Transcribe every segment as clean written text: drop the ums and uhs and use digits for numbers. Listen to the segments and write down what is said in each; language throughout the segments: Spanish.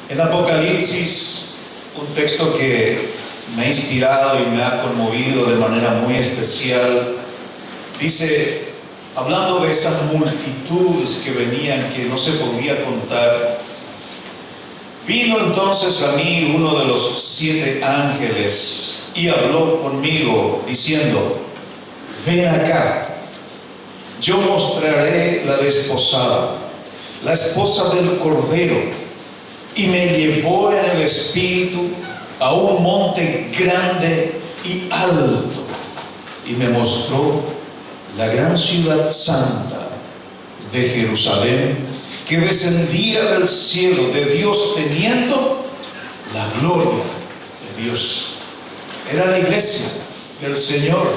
En Apocalipsis, un texto que me ha inspirado y me ha conmovido de manera muy especial, dice, hablando de esas multitudes que venían, que no se podía contar, vino entonces a mí uno de los 7 ángeles y habló conmigo diciendo, ven acá, yo mostraré la desposada, la esposa del Cordero. Y me llevó en el espíritu a un monte grande y alto, y me mostró la gran ciudad santa de Jerusalén, que descendía del cielo de Dios teniendo la gloria de Dios. Era la iglesia del Señor.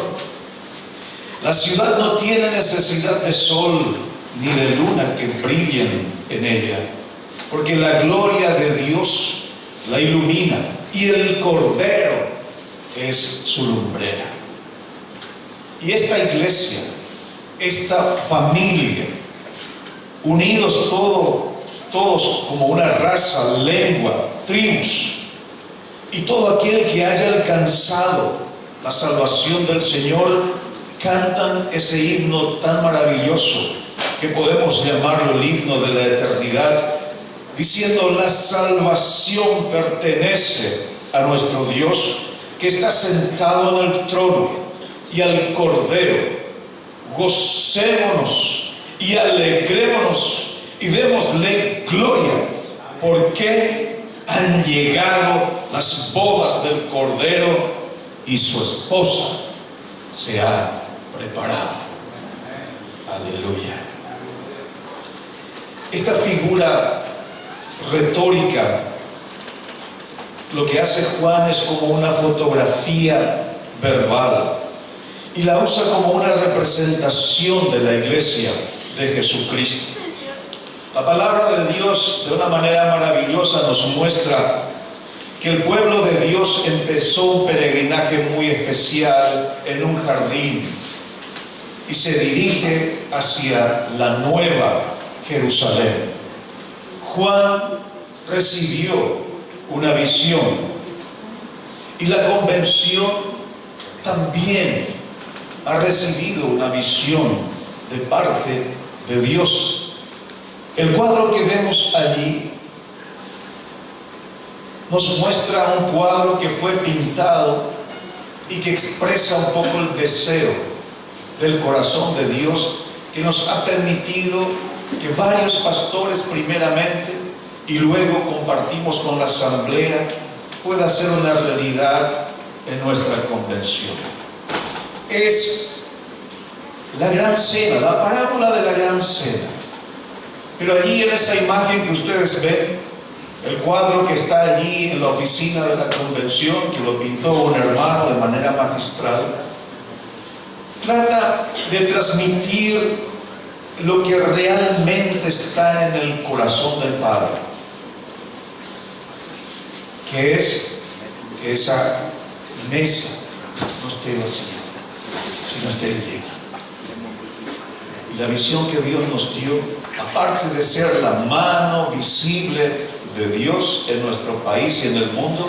La ciudad no tiene necesidad de sol ni de luna que brillen en ella, porque la gloria de Dios la ilumina y el Cordero es su lumbrera. Y esta iglesia, esta familia, unidos todos como una raza, lengua, tribus, y todo aquel que haya alcanzado la salvación del Señor, cantan ese himno tan maravilloso que podemos llamarlo el himno de la eternidad, diciendo, la salvación pertenece a nuestro Dios, que está sentado en el trono, y al Cordero. Gocémonos y alegrémonos y démosle gloria, porque han llegado las bodas del Cordero y su esposa se ha preparado. Aleluya. Esta figura retórica, lo que hace Juan es como una fotografía verbal y la usa como una representación de la iglesia de Jesucristo. La palabra de Dios de una manera maravillosa nos muestra que el pueblo de Dios empezó un peregrinaje muy especial en un jardín y se dirige hacia la nueva Jerusalén. Juan recibió una visión y la convención también ha recibido una visión de parte de Dios. El cuadro que vemos allí nos muestra un cuadro que fue pintado y que expresa un poco el deseo del corazón de Dios, que nos ha permitido que varios pastores primeramente y luego compartimos con la asamblea pueda ser una realidad en nuestra convención. Es la gran cena, la parábola de la gran cena. Pero allí en esa imagen que ustedes ven, el cuadro que está allí en la oficina de la convención, que lo pintó un hermano de manera magistral, trata de transmitir lo que realmente está en el corazón del Padre, que es que esa mesa no esté vacía, sino esté llena. Y la visión que Dios nos dio, aparte de ser la mano visible de Dios en nuestro país y en el mundo,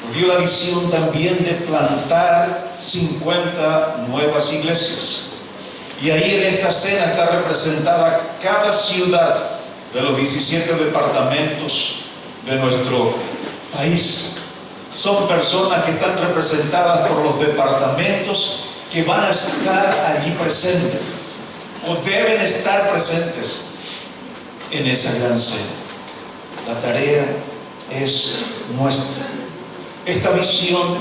nos dio la visión también de plantar 50 nuevas iglesias. Y ahí en esta cena está representada cada ciudad de los 17 departamentos de nuestro país. Son personas que están representadas por los departamentos que van a estar allí presentes o deben estar presentes en esa gran cena. La tarea es nuestra. Esta visión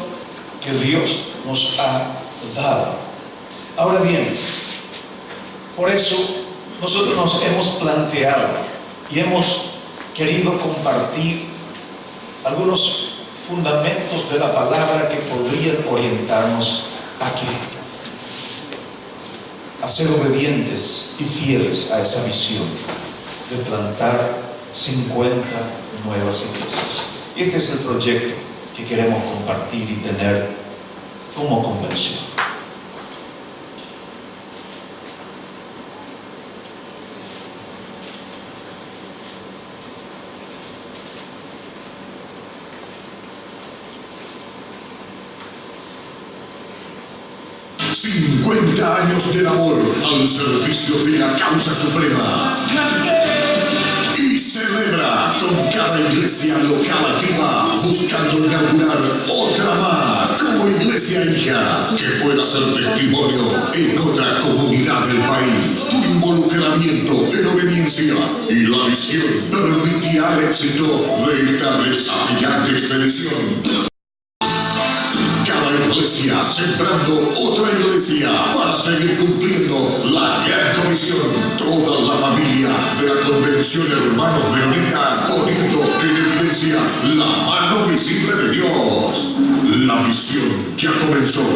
que Dios nos ha dado. Ahora bien, por eso nosotros nos hemos planteado y hemos querido compartir algunos fundamentos de la palabra que podrían orientarnos aquí a ser obedientes y fieles a esa visión de plantar 50 nuevas iglesias. Y este es el proyecto que queremos compartir y tener como convención. 50 años de labor al servicio de la causa suprema. Y celebra con cada iglesia local activa, buscando inaugurar otra más como iglesia hija, que pueda ser testimonio en otra comunidad del país. Tu involucramiento en obediencia y la visión permitirá el éxito de esta desafiante expedición. Iglesia sembrando otra iglesia para seguir cumpliendo la gran comisión. Toda la familia de la Convención Hermanos Menonitas poniendo en evidencia la mano visible de Dios. La misión ya comenzó.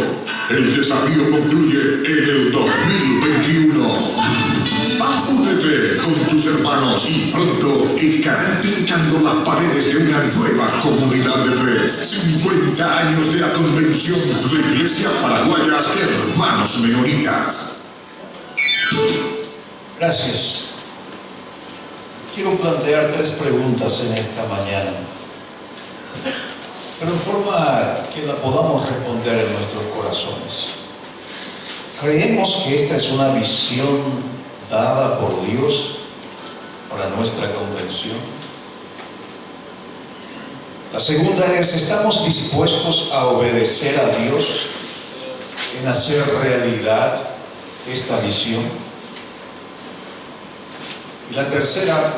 El desafío concluye en el 2021. Únete con tus hermanos y pronto estarán pintando las paredes de una nueva comunidad de fe. 50 años de la Convención de Iglesias Paraguayas Hermanos Menonitas. Gracias. Quiero plantear 3 preguntas en esta mañana, pero en forma que la podamos responder en nuestros corazones. ¿Creemos que esta es una visión dada por Dios para nuestra convención? La segunda es, ¿estamos dispuestos a obedecer a Dios en hacer realidad esta visión? Y la tercera,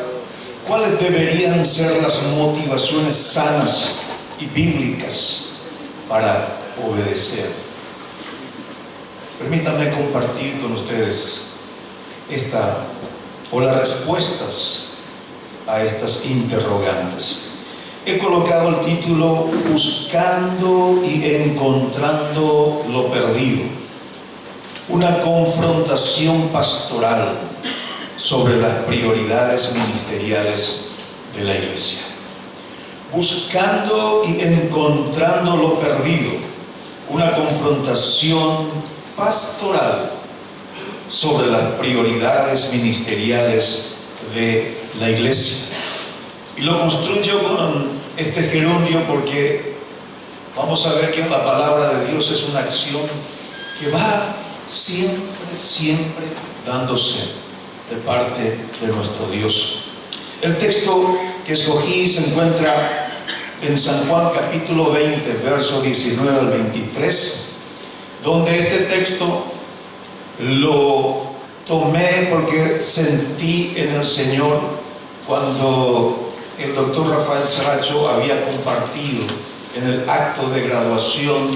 ¿cuáles deberían ser las motivaciones sanas y bíblicas para obedecer? Permítanme compartir con ustedes las respuestas a estas interrogantes. He colocado el título Buscando y encontrando lo perdido, una confrontación pastoral sobre las prioridades ministeriales de la iglesia. Buscando y encontrando lo perdido, una confrontación pastoral sobre las prioridades ministeriales de la iglesia. Y lo construyo con este gerundio porque vamos a ver que la palabra de Dios es una acción que va siempre dándose de parte de nuestro Dios. El texto que escogí se encuentra en San Juan capítulo 20, verso 19 al 23, donde este texto lo tomé porque sentí en el Señor cuando el doctor Rafael Saracho había compartido en el acto de graduación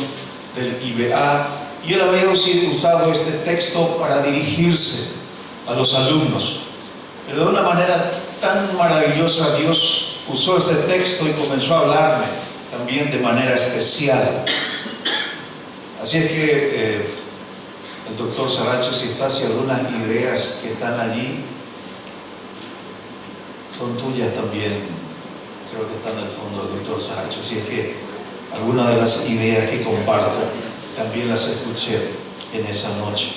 del IBA, y él había usado este texto para dirigirse a los alumnos. Pero de una manera tan maravillosa Dios usó ese texto y comenzó a hablarme también de manera especial. Así es que el doctor Saracho, si está, si algunas ideas que están allí son tuyas también, creo que están en el fondo del doctor Saracho. Así es que algunas de las ideas que comparto también las escuché en esa noche.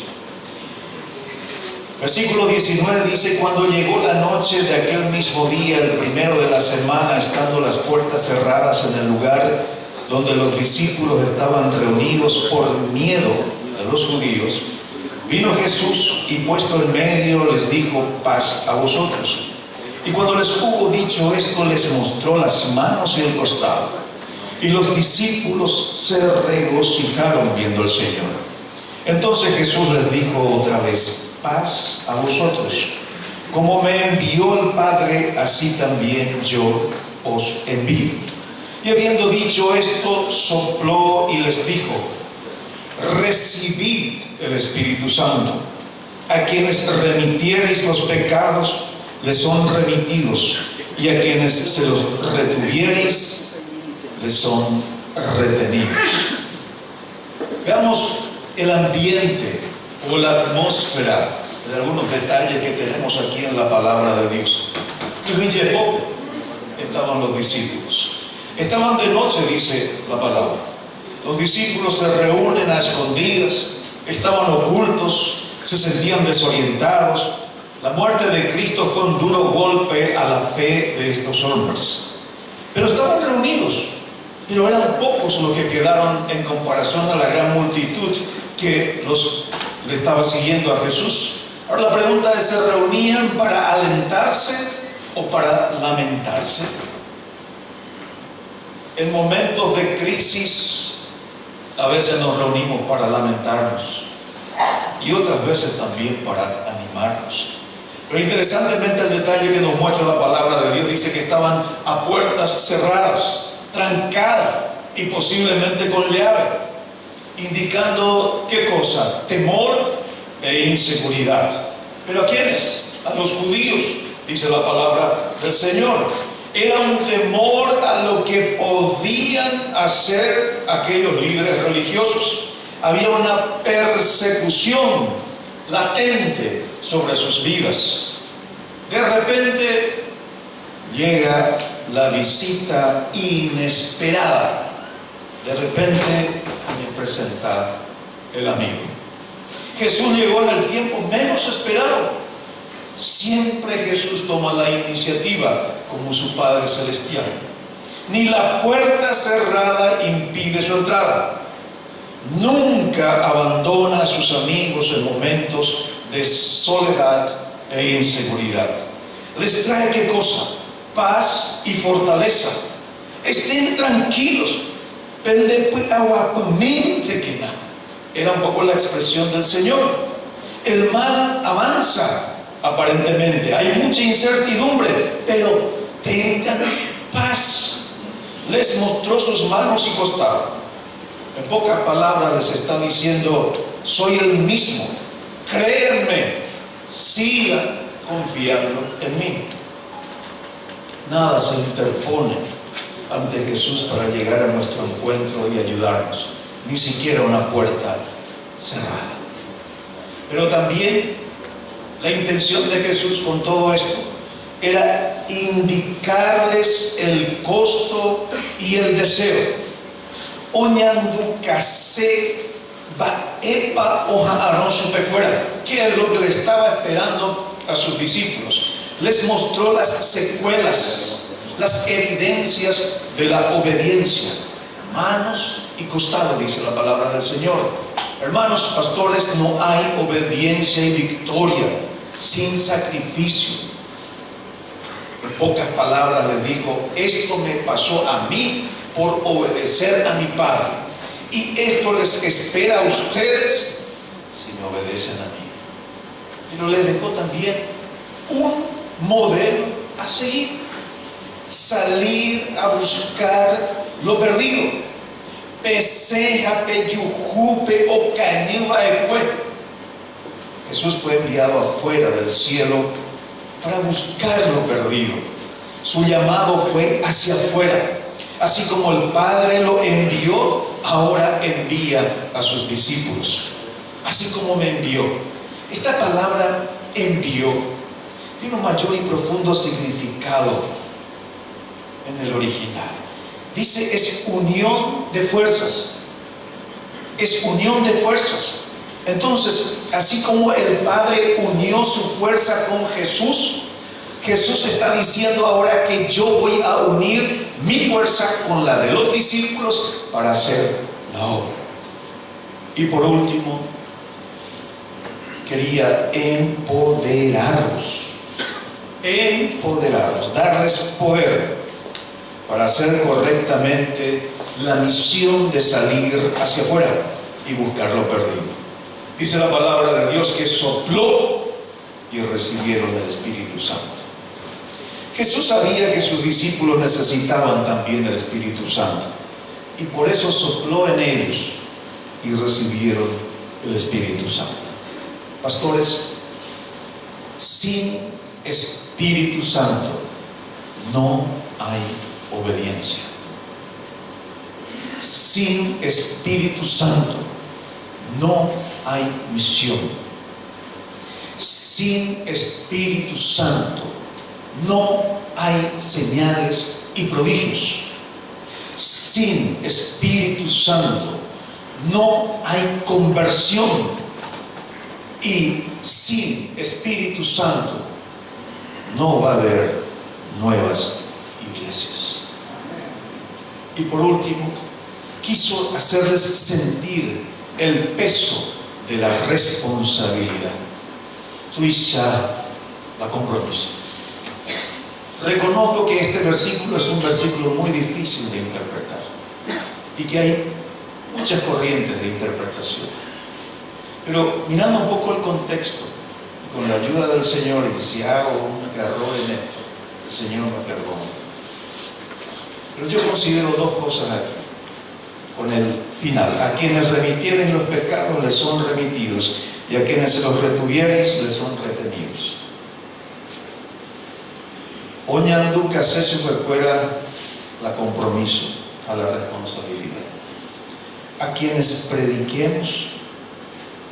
Versículo 19 dice: cuando llegó la noche de aquel mismo día, el primero de la semana, estando las puertas cerradas en el lugar donde los discípulos estaban reunidos por miedo a los judíos, vino Jesús y puesto en medio les dijo: paz a vosotros. Y cuando les hubo dicho esto, les mostró las manos y el costado. Y los discípulos se regocijaron viendo al Señor. Entonces Jesús les dijo otra vez: paz a vosotros. Como me envió el Padre, así también yo os envío. Y habiendo dicho esto, sopló y les dijo: recibid el Espíritu Santo. A quienes remitiereis los pecados, les son remitidos, y a quienes se los retuviereis, les son retenidos. Veamos el ambiente o la atmósfera de algunos detalles que tenemos aquí en la palabra de Dios. Estaban los discípulos. Estaban de noche, dice la palabra. Los discípulos se reúnen a escondidas, estaban ocultos, se sentían desorientados. La muerte de Cristo fue un duro golpe a la fe de estos hombres. Pero estaban reunidos, pero eran pocos los que quedaron en comparación a la gran multitud que le estaba siguiendo a Jesús. Ahora la pregunta es, ¿se reunían para alentarse o para lamentarse? En momentos de crisis a veces nos reunimos para lamentarnos y otras veces también para animarnos. Pero interesantemente el detalle que nos muestra la palabra de Dios dice que estaban a puertas cerradas, trancadas y posiblemente con llave, indicando ¿qué cosa? Temor e inseguridad. ¿Pero a quiénes? A los judíos, dice la palabra del Señor. Era un temor a lo que podían hacer aquellos líderes religiosos. Había una persecución latente sobre sus vidas. De repente llega la visita inesperada. De repente me presenta el amigo. Jesús llegó en el tiempo menos esperado. Siempre Jesús toma la iniciativa como su Padre Celestial. Ni la puerta cerrada impide su entrada. Nunca abandona a sus amigos en momentos de soledad e inseguridad. Les trae ¿qué cosa? Paz y fortaleza. Estén tranquilos. Era un poco la expresión del Señor. El mal avanza. Aparentemente hay mucha incertidumbre, pero tengan paz. Les mostró sus manos y costado. En pocas palabras les está diciendo: soy el mismo, créanme, sigan confiando en mí. Nada se interpone ante Jesús para llegar a nuestro encuentro y ayudarnos, ni siquiera una puerta cerrada. Pero también la intención de Jesús con todo esto era indicarles el costo y el deseo. ¿Qué es lo que le estaba esperando a sus discípulos? Les mostró las secuelas, las evidencias de la obediencia. Manos y costado, dice la palabra del Señor. Hermanos pastores, no hay obediencia y victoria sin sacrificio. En pocas palabras les dijo: esto me pasó a mí por obedecer a mi Padre, y esto les espera a ustedes si me obedecen a mí. Pero les dejó también un modelo a seguir: salir a buscar lo perdido. Jesús fue enviado afuera del cielo para buscar lo perdido. Su llamado fue hacia afuera. Así como el Padre lo envió, ahora envía a sus discípulos. Así como me envió. Esta palabra envió tiene un mayor y profundo significado en el original. Dice, es unión de fuerzas. Es unión de fuerzas. Entonces, así como el Padre unió su fuerza con Jesús, Jesús está diciendo ahora que yo voy a unir mi fuerza con la de los discípulos para hacer la obra. Y por último, quería empoderarlos, darles poder para hacer correctamente la misión de salir hacia afuera y buscar lo perdido. Dice la palabra de Dios que sopló y recibieron el Espíritu Santo. Jesús sabía que sus discípulos necesitaban también el Espíritu Santo, y por eso sopló en ellos y recibieron el Espíritu Santo. Pastores, sin Espíritu Santo no hay obediencia. Sin Espíritu Santo no hay misión. Sin Espíritu Santo no hay señales y prodigios. Sin Espíritu Santo no hay conversión. Y sin Espíritu Santo no va a haber nuevas iglesias. Y por último, quiso hacerles sentir el peso de la responsabilidad. Tuisha la compromiso. Reconozco que este versículo es un versículo muy difícil de interpretar y que hay muchas corrientes de interpretación. Pero mirando un poco el contexto, con la ayuda del Señor, y si hago un error en esto, el Señor me perdona. Pero yo considero dos cosas aquí, con el final. A quienes remitieren los pecados les son remitidos, y a quienes se los retuviereis les son retenidos. Oñandu que hace su recuerda la compromiso a la responsabilidad. A quienes prediquemos,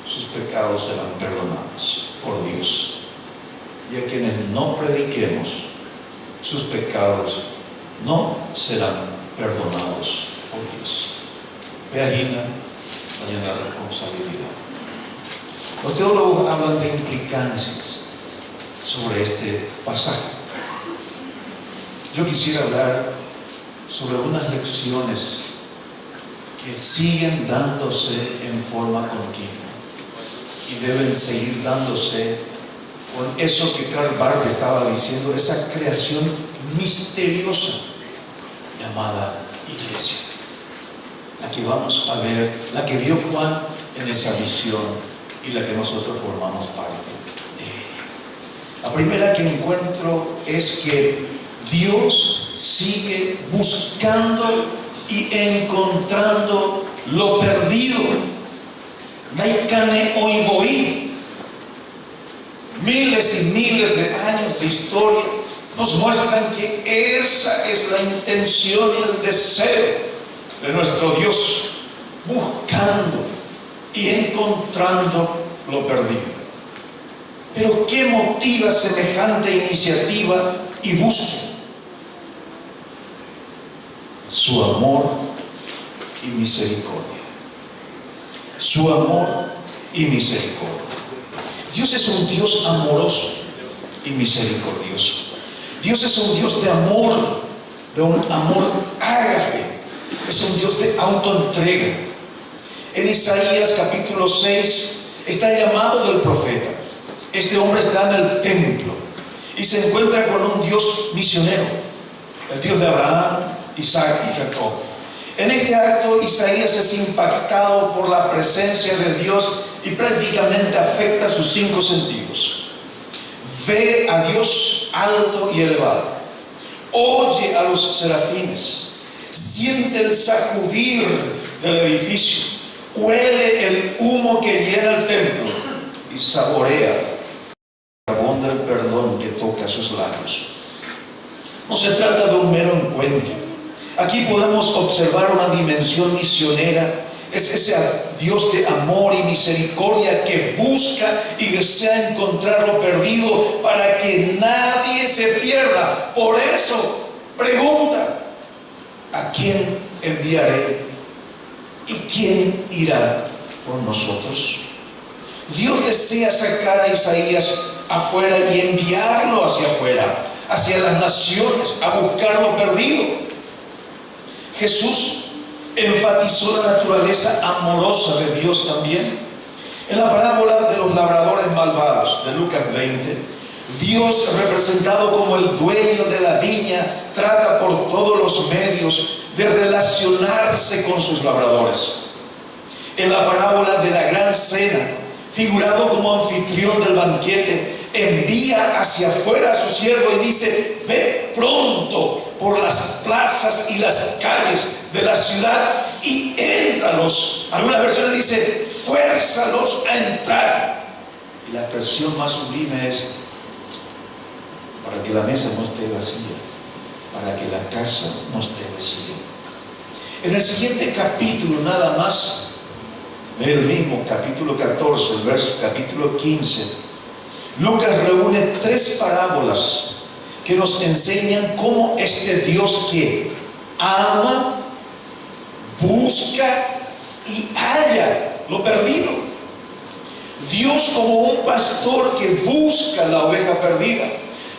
sus pecados serán perdonados por Dios. Y a quienes no prediquemos, sus pecados no serán perdonados por Dios. Peagina, la responsabilidad. Los teólogos hablan de implicancias sobre este pasaje. Yo quisiera hablar sobre unas lecciones que siguen dándose en forma continua y deben seguir dándose con eso que Karl Barth estaba diciendo, esa creación misteriosa llamada iglesia, la que vamos a ver, la que vio Juan en esa visión y la que nosotros formamos parte de ella. La primera que encuentro es que Dios sigue buscando y encontrando lo perdido. Naikane Oivoí, miles y miles de años de historia nos muestran que esa es la intención y el deseo de nuestro Dios, buscando y encontrando lo perdido. Pero ¿qué motiva semejante iniciativa y búsqueda? Su amor y misericordia. Su amor y misericordia. Dios es un Dios amoroso y misericordioso. Dios es un Dios de amor, de un amor ágape. Es un Dios de autoentrega. En Isaías capítulo 6 está el llamado del profeta. Este hombre está en el templo y se encuentra con un Dios misionero, el Dios de Abraham, Isaac y Jacob. En este acto Isaías es impactado por la presencia de Dios y prácticamente afecta sus 5 sentidos. Ve a Dios alto y elevado, oye a los serafines, siente el sacudir del edificio, huele el humo que llena el templo y saborea el jabón del perdón que toca sus labios. No se trata de un mero encuentro. Aquí podemos observar una dimensión misionera. Es ese Dios de amor y misericordia que busca y desea encontrar lo perdido para que nadie se pierda. Por eso pregunta: ¿a quién enviaré? ¿Y quién irá por nosotros? Dios desea sacar a Isaías afuera y enviarlo hacia afuera, hacia las naciones, a buscar lo perdido. Jesús enfatizó la naturaleza amorosa de Dios también. En la parábola de los labradores malvados de Lucas 20, Dios, representado como el dueño de la viña, trata por todos los medios de relacionarse con sus labradores. En la parábola de la gran cena, figurado como anfitrión del banquete, envía hacia afuera a su siervo y dice: ve pronto por las plazas y las calles de la ciudad y éntralos. Algunas versiones dice: fuérzalos a entrar. Y la expresión más sublime es: para que la mesa no esté vacía, para que la casa no esté vacía. En el siguiente capítulo, nada más del mismo capítulo 14, el verso capítulo 15, Lucas reúne 3 parábolas que nos enseñan cómo este Dios que ama, busca y halla lo perdido. Dios como un pastor que busca la oveja perdida.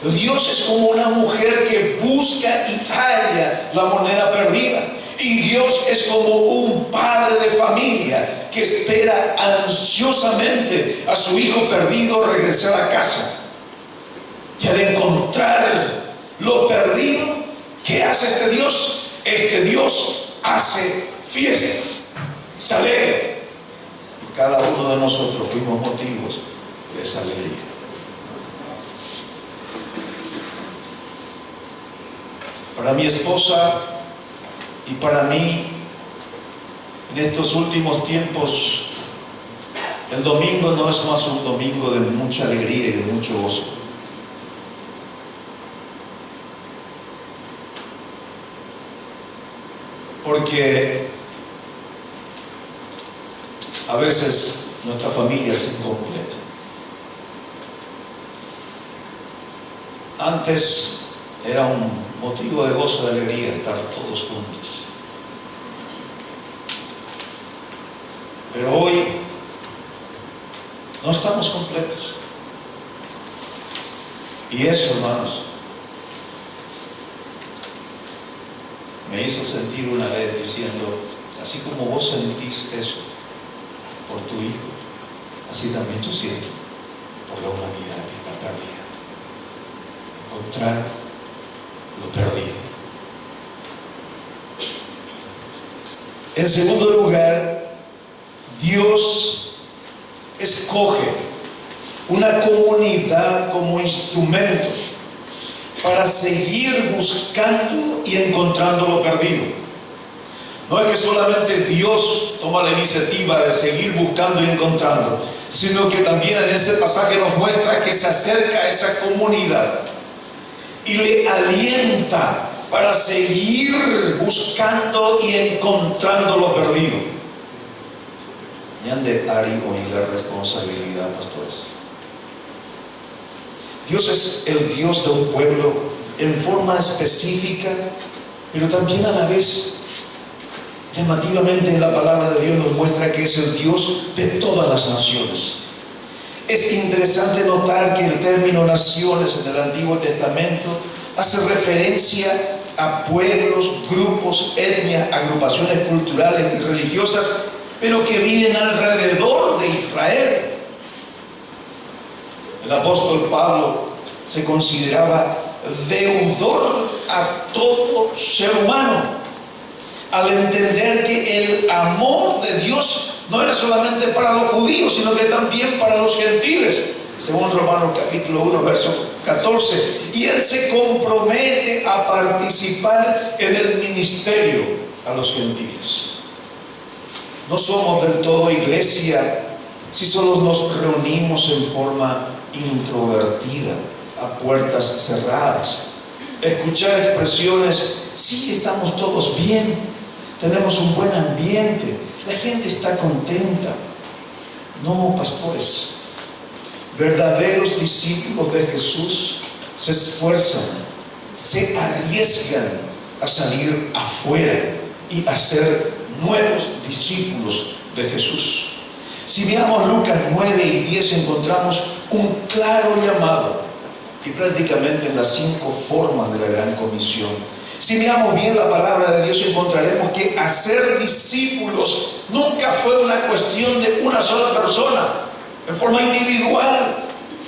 Dios es como una mujer que busca y halla la moneda perdida. Y Dios es como un padre de familia que espera ansiosamente a su hijo perdido regresar a casa. Y al encontrar lo perdido, ¿qué hace este Dios? Este Dios hace fiesta, se alegra. Y cada uno de nosotros fuimos motivos de esa alegría. Para mi esposa y para mí, en estos últimos tiempos, el domingo no es más un domingo de mucha alegría y de mucho gozo. Porque a veces nuestra familia es incompleta. Antes era un motivo de gozo, de alegría estar todos juntos. Pero hoy no estamos completos. Y eso, hermanos, me hizo sentir una vez diciendo, así como vos sentís eso por tu hijo, así también yo siento por la humanidad que está perdida. Encontrar lo perdido. En segundo lugar, Dios escoge una comunidad como instrumento para seguir buscando y encontrando lo perdido. No es que solamente Dios toma la iniciativa de seguir buscando y encontrando, sino que también en ese pasaje nos muestra que se acerca a esa comunidad y le alienta para seguir buscando y encontrando lo perdido. Ñande Ari oí la responsabilidad, pastores. Dios es el Dios de un pueblo en forma específica, pero también a la vez, llamativamente en la palabra de Dios nos muestra que es el Dios de todas las naciones. Es interesante notar que el término naciones en el Antiguo Testamento hace referencia a pueblos, grupos, etnias, agrupaciones culturales y religiosas, pero que viven alrededor de Israel. El apóstol Pablo se consideraba deudor a todo ser humano, al entender que el amor de Dios no era solamente para los judíos, sino que también para los gentiles, según Romanos capítulo 1, verso 14. Y él se compromete a participar en el ministerio a los gentiles. No somos del todo iglesia si solo nos reunimos en forma introvertida, a puertas cerradas. Escuchar expresiones, sí, estamos todos bien, tenemos un buen ambiente, la gente está contenta. No, pastores, verdaderos discípulos de Jesús se esfuerzan, se arriesgan a salir afuera y a ser nuevos discípulos de Jesús. Si miramos Lucas 9 y 10 encontramos un claro llamado y prácticamente en las 5 formas de la gran comisión. Si miramos bien la palabra de Dios encontraremos que hacer discípulos nunca fue una cuestión de una sola persona en forma individual,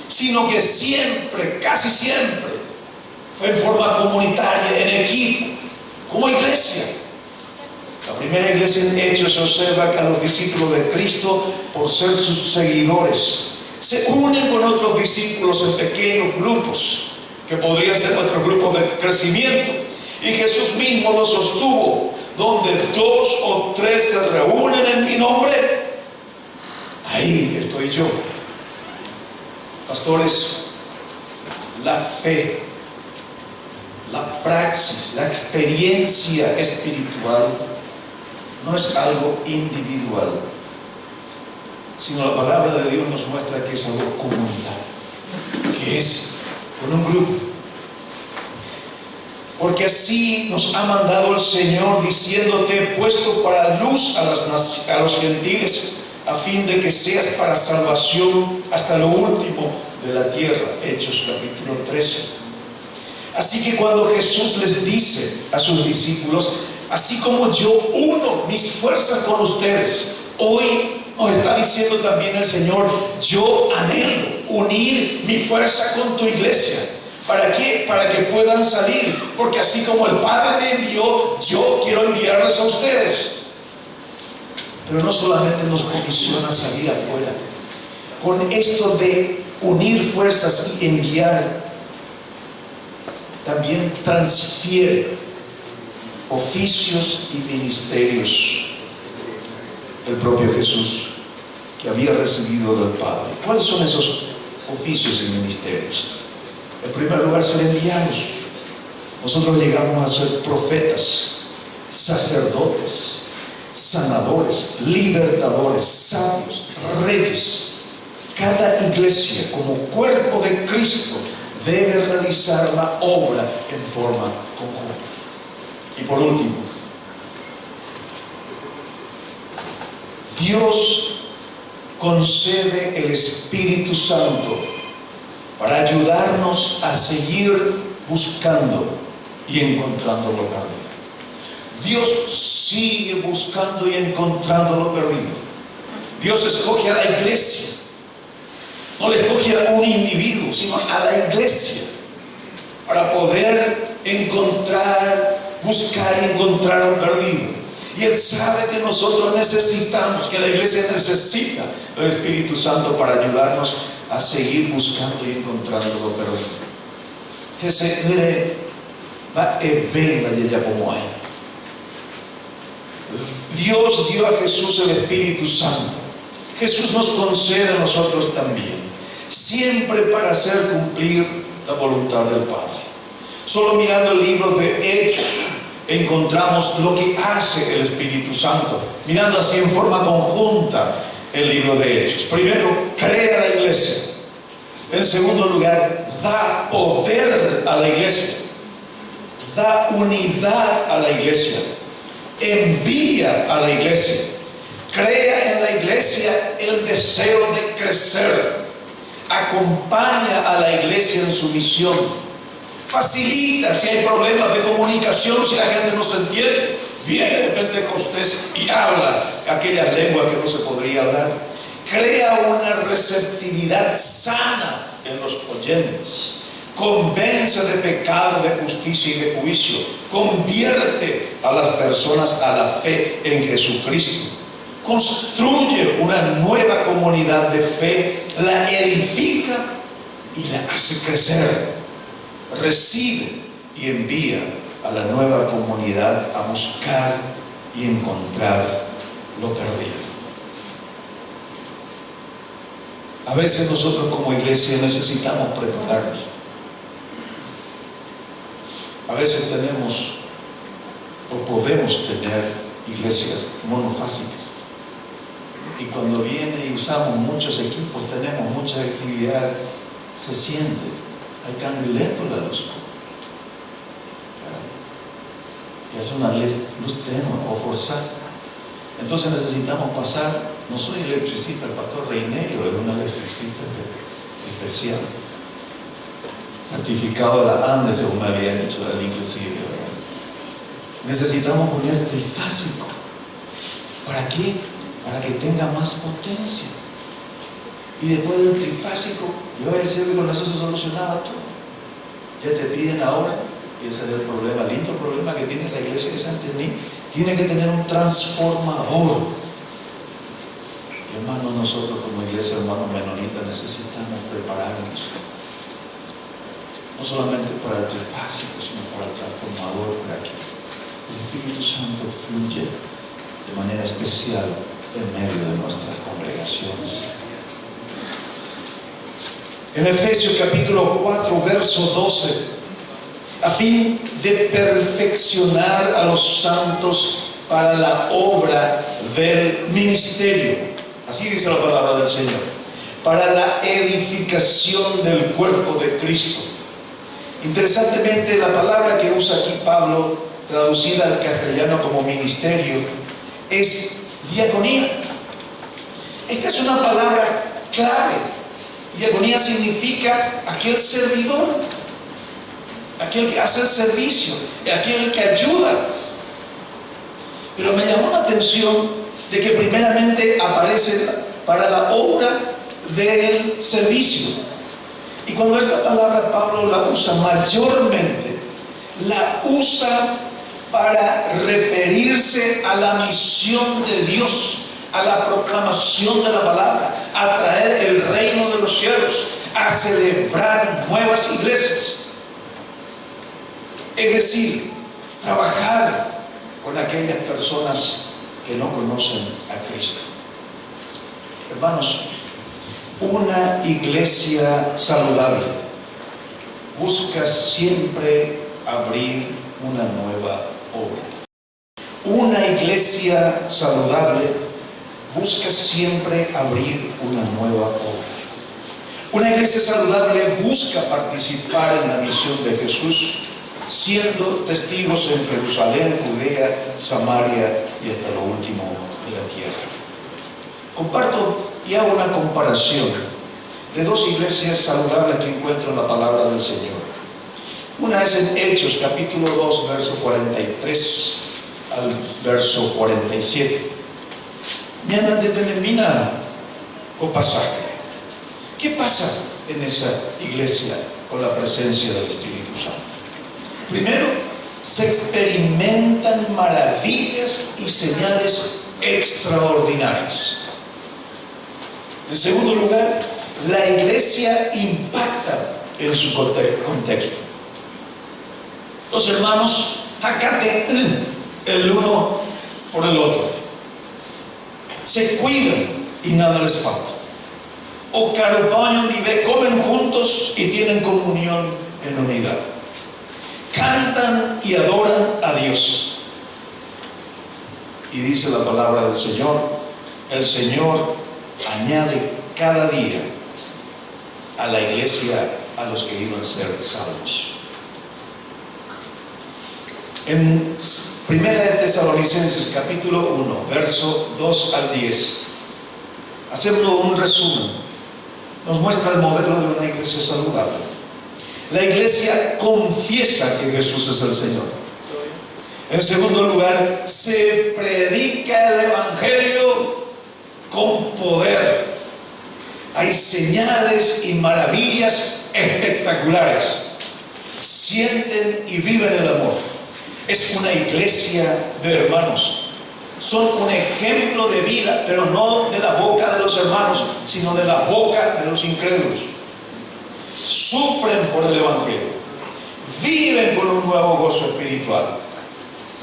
sino que siempre, casi siempre, fue en forma comunitaria, en equipo, como iglesia. La primera iglesia en Hechos se observa que a los discípulos de Cristo, por ser sus seguidores, se unen con otros discípulos en pequeños grupos, que podrían ser nuestros grupos de crecimiento. Y Jesús mismo lo sostuvo, donde 2 o 3 se reúnen en mi nombre, ahí estoy yo. Pastores, la fe, la praxis, la experiencia espiritual no es algo individual, sino la palabra de Dios nos muestra que es algo comunitario, que es con un grupo. Porque así nos ha mandado el Señor, diciéndote: he puesto para luz a los gentiles, a fin de que seas para salvación hasta lo último de la tierra. Hechos capítulo 13. Así que cuando Jesús les dice a sus discípulos: así como yo uno mis fuerzas con ustedes, hoy Nos está diciendo también el Señor: yo anhelo unir mi fuerza con tu iglesia. ¿Para qué? Para que puedan salir, porque así como el Padre me envió, yo quiero enviarles a ustedes. Pero no solamente nos comisiona salir afuera, con esto de unir fuerzas y enviar, también transfiere oficios y ministerios del propio Jesús que había recibido del Padre. ¿Cuáles son esos oficios y ministerios? En primer lugar, ser enviados. Nosotros llegamos a ser profetas, sacerdotes, sanadores, libertadores, sabios, reyes. Cada iglesia, como cuerpo de Cristo, debe realizar la obra en forma conjunta. Y por último, Dios concede el Espíritu Santo para ayudarnos a seguir buscando y encontrando lo perdido. Dios sigue buscando y encontrando lo perdido. Dios escoge a la iglesia. No le escoge a un individuo, sino a la iglesia, para poder encontrar, buscar y encontrar lo perdido. Y Él sabe que nosotros necesitamos, que la iglesia necesita el Espíritu Santo para ayudarnos a seguir buscando y encontrando lo perdido. Ese va a ver allá como hay. Dios dio a Jesús el Espíritu Santo. Jesús nos concede a nosotros también, siempre para hacer cumplir la voluntad del Padre. Solo mirando el libro de Hechos encontramos lo que hace el Espíritu Santo, mirando así en forma conjunta el libro de Hechos. Primero, crea la iglesia. En segundo lugar, da poder a la iglesia, da unidad a la iglesia, envía a la iglesia, crea en la iglesia el deseo de crecer, acompaña a la iglesia en su misión, facilita si hay problemas de comunicación, si la gente no se entiende, viene de Pentecostés y habla aquellas lenguas que no se podría hablar, crea una receptividad sana en los oyentes, convence de pecado, de justicia y de juicio, convierte a las personas a la fe en Jesucristo, construye una nueva comunidad de fe, la edifica y la hace crecer, recibe y envía a la nueva comunidad a buscar y encontrar lo perdido. A veces nosotros como iglesia necesitamos prepararnos. A veces tenemos o podemos tener iglesias monofásicas. Y cuando viene y usamos muchos equipos, tenemos muchas actividades, se siente, hay candilento en la luz. Y hace una luz tenue o forzada. Entonces necesitamos pasar. No soy electricista, el pastor Reinero es un electricista especial, certificado de la ANDE, según me había dicho él inclusive, ¿verdad? Necesitamos poner trifásico. ¿Para qué? Para que tenga más potencia. Y después del trifásico, yo voy a decir que con eso se solucionaba todo. Ya te piden ahora, y ese es el problema, el lindo problema que tiene la iglesia de San Denis, tiene que tener un transformador. Hermanos, nosotros como iglesia, hermanos menonitas, necesitamos prepararnos, no solamente para el trifásico, sino para el transformador, para que el Espíritu Santo fluya de manera especial en medio de nuestras congregaciones. En Efesios capítulo 4, verso 12, a fin de perfeccionar a los santos para la obra del ministerio. Así dice la palabra del Señor. Para la edificación del cuerpo de Cristo. Interesantemente, la palabra que usa aquí Pablo, traducida al castellano como ministerio, es diaconía. Esta es una palabra clave. Diaconía significa aquel servidor, aquel que hace el servicio, aquel que ayuda. Pero me llamó la atención de que primeramente aparece para la obra del servicio. Y cuando esta palabra Pablo la usa mayormente, la usa para referirse a la misión de Dios, a la proclamación de la palabra, a traer el reino de los cielos, a celebrar nuevas iglesias. Es decir, trabajar con aquellas personas que no conocen a Cristo. Hermanos, una iglesia saludable busca siempre abrir una nueva obra. Una iglesia saludable busca siempre abrir una nueva obra. Una iglesia saludable busca participar en la misión de Jesús, siendo testigos en Jerusalén, Judea, Samaria y hasta lo último de la tierra. Comparto y hago una comparación de dos iglesias saludables que encuentro en la palabra del Señor. Una es en Hechos, capítulo 2, verso 43 al verso 47. Me andan de termina con pasaje. ¿Qué pasa en esa iglesia con la presencia del Espíritu Santo? Primero, se experimentan maravillas y señales extraordinarias. En segundo lugar, la iglesia impacta en su contexto. Los hermanos acaten el uno por el otro. Se cuidan y nada les falta. O caropaño dive, comen juntos y tienen comunión en unidad. Cantan y adoran a Dios. Y dice la palabra del Señor, el Señor añade cada día a la iglesia a los que iban a ser salvos. En 1 Tesalonicenses capítulo 1, verso 2 al 10, haciendo un resumen, nos muestra el modelo de una iglesia saludable. La iglesia confiesa que Jesús es el Señor. En segundo lugar, se predica el evangelio con poder. Hay señales y maravillas espectaculares. Sienten y viven el amor. Es una iglesia de hermanos. Son un ejemplo de vida, pero no de la boca de los hermanos, sino de la boca de los incrédulos. Sufren por el evangelio. Viven con un nuevo gozo espiritual.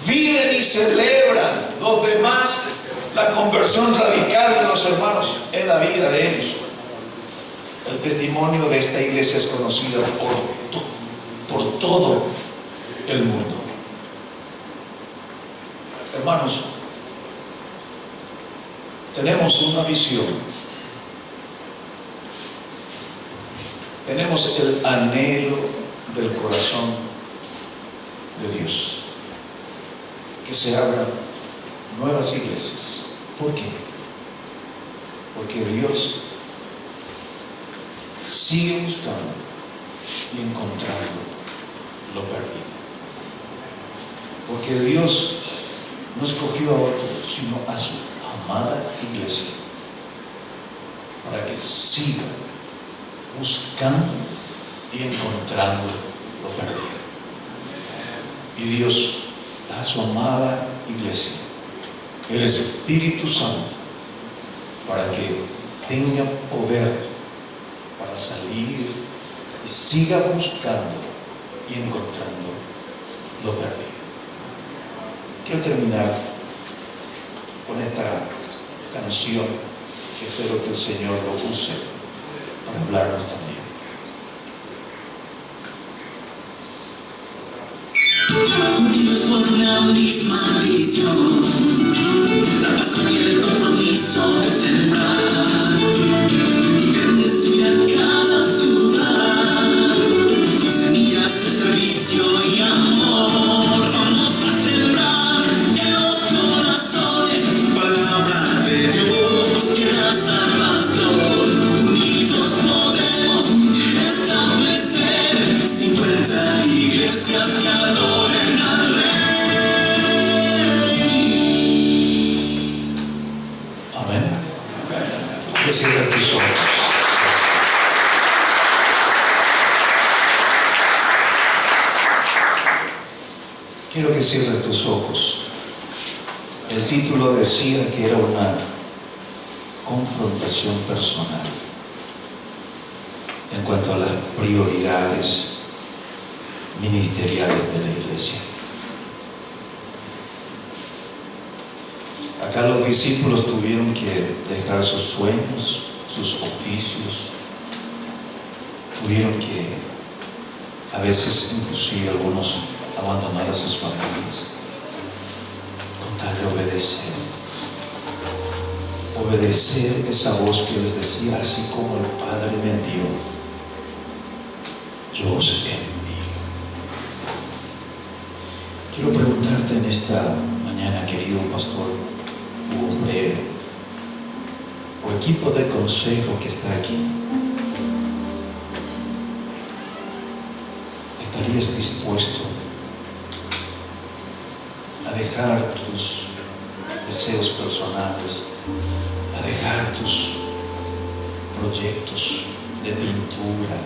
Viven y celebran los demás la conversión radical de los hermanos en la vida de ellos. El testimonio de esta iglesia es conocido por todo el mundo. Hermanos, tenemos una visión. Tenemos el anhelo del corazón de Dios. Que se abran nuevas iglesias. ¿Por qué? Porque Dios sigue buscando y encontrando lo perdido. Porque Dios no escogió a otro, sino a su amada iglesia, para que siga buscando y encontrando lo perdido. Y Dios da a su amada iglesia el Espíritu Santo para que tenga poder para salir y siga buscando y encontrando lo perdido. Quiero terminar con esta canción que espero que el Señor lo use para hablarnos también. Unidos por una misma visión, la pasión y el compromiso de sembrar y bendecir a cada ciudad con semillas de servicio y amor. Vamos a sembrar en los corazones palabra de Dios que da salvación. Unidos podemos establecer 50 iglesias que adoren al Rey. cierre tus ojos. El título decía que era una confrontación personal en cuanto a las prioridades ministeriales de la iglesia. Acá los discípulos tuvieron que dejar sus sueños, sus oficios, tuvieron que, a veces inclusive algunos, abandonar a sus familias con tal de obedecer esa voz que les decía: así como el Padre me envió, yo os envío. Quiero preguntarte en esta mañana, querido pastor u obrero o equipo de consejo que está aquí, ¿estarías dispuesto a dejar tus deseos personales, a dejar tus proyectos de pintura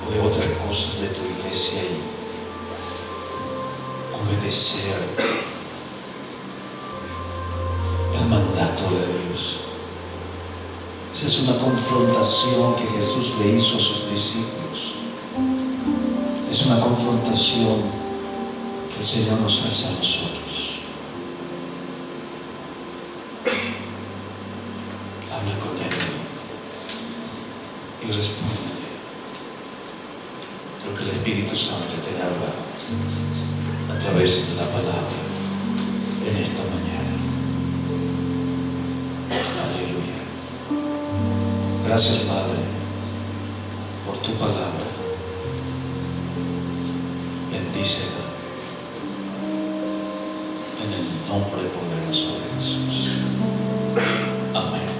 o de otras cosas de tu iglesia y obedecer el mandato de Dios? Esa es una confrontación que Jesús le hizo a sus discípulos. Es una confrontación que el Señor nos hace a nosotros. Habla con Él y respóndele. Creo que el Espíritu Santo te habla a través de la palabra en esta mañana. Aleluya. Gracias, Padre, por tu palabra. Bendícela en el nombre poderoso de Jesús. Amén.